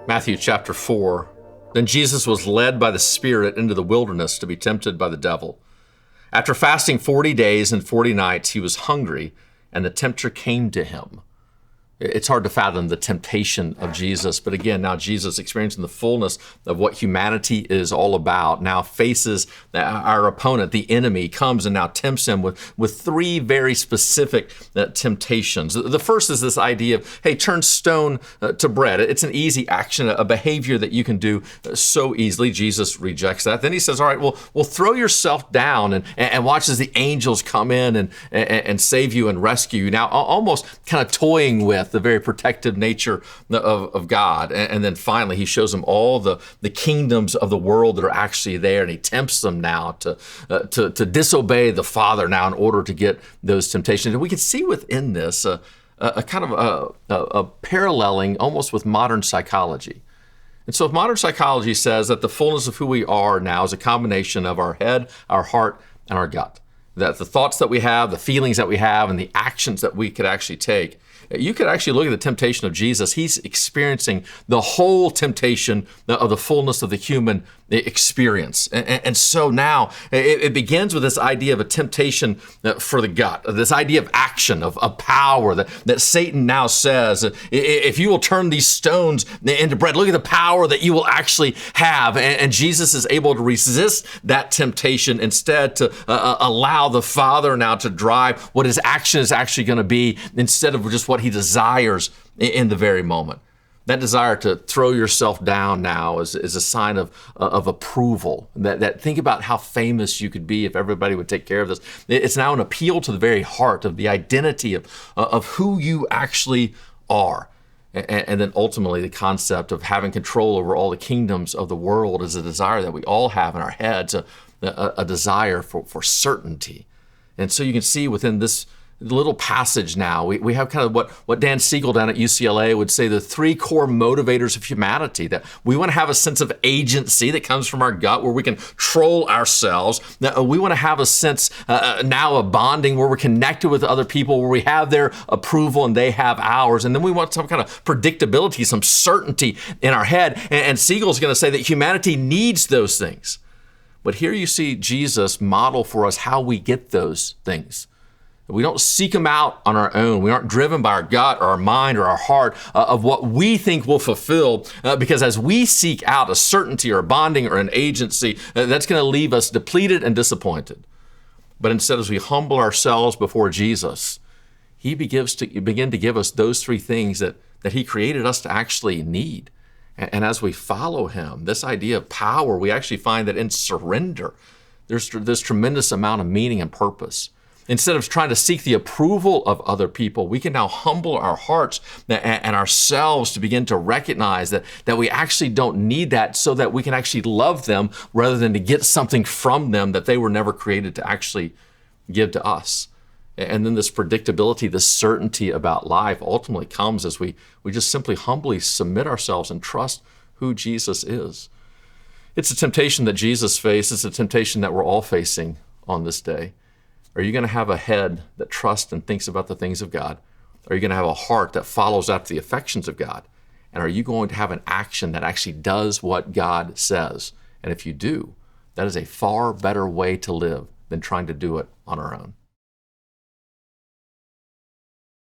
Matthew chapter 4. Then Jesus was led by the Spirit into the wilderness to be tempted by the devil. After fasting 40 days and 40 nights, he was hungry, and the tempter came to him. It's hard to fathom the temptation of Jesus, but again, now Jesus, experiencing the fullness of what humanity is all about, now faces our opponent, the enemy, comes and now tempts him with three very specific temptations. The first is this idea of, hey, turn stone to bread. It's an easy action, a behavior that you can do so easily. Jesus rejects that. Then he says, all right, well, throw yourself down and watch as the angels come in and save you and rescue you. Now, almost kind of toying with the very protective nature of God. And then finally, he shows them all the kingdoms of the world that are actually there, and he tempts them now to disobey the Father now in order to get those temptations. And we can see within this a kind of a paralleling almost with modern psychology. And so if modern psychology says that the fullness of who we are now is a combination of our head, our heart, and our gut, that the thoughts that we have, the feelings that we have, and the actions that we could actually take, you could actually look at the temptation of Jesus. He's experiencing the whole temptation of the fullness of the human experience. And so now it begins with this idea of a temptation for the gut, this idea of action, of power that Satan now says, if you will turn these stones into bread, look at the power that you will actually have. And Jesus is able to resist that temptation, instead to allow the Father now to drive what his action is actually going to be, instead of just what he desires in the very moment. That desire to throw yourself down now is a sign of approval. That think about how famous you could be if everybody would take care of this. It's now an appeal to the very heart of the identity of who you actually are. And then ultimately the concept of having control over all the kingdoms of the world is a desire that we all have in our heads, a desire for certainty. And so you can see within this little passage now, we have kind of what Dan Siegel down at UCLA would say the three core motivators of humanity, that we want to have a sense of agency that comes from our gut where we can control ourselves. We want to have a sense now of bonding where we're connected with other people, where we have their approval and they have ours. And then we want some kind of predictability, some certainty in our head. And Siegel's going to say that humanity needs those things. But here you see Jesus model for us how we get those things. We don't seek them out on our own. We aren't driven by our gut or our mind or our heart of what we think will fulfill, because as we seek out a certainty or a bonding or an agency, that's going to leave us depleted and disappointed. But instead, as we humble ourselves before Jesus, he begins to give us those three things that he created us to actually need. And as we follow him, this idea of power, we actually find that in surrender, there's this tremendous amount of meaning and purpose. Instead of trying to seek the approval of other people, we can now humble our hearts and ourselves to begin to recognize that we actually don't need that, so that we can actually love them rather than to get something from them that they were never created to actually give to us. And then this predictability, this certainty about life ultimately comes as we just simply humbly submit ourselves and trust who Jesus is. It's a temptation that Jesus faced. It's a temptation that we're all facing on this day. Are you going to have a head that trusts and thinks about the things of God? Are you going to have a heart that follows after the affections of God? And are you going to have an action that actually does what God says? And if you do, that is a far better way to live than trying to do it on our own.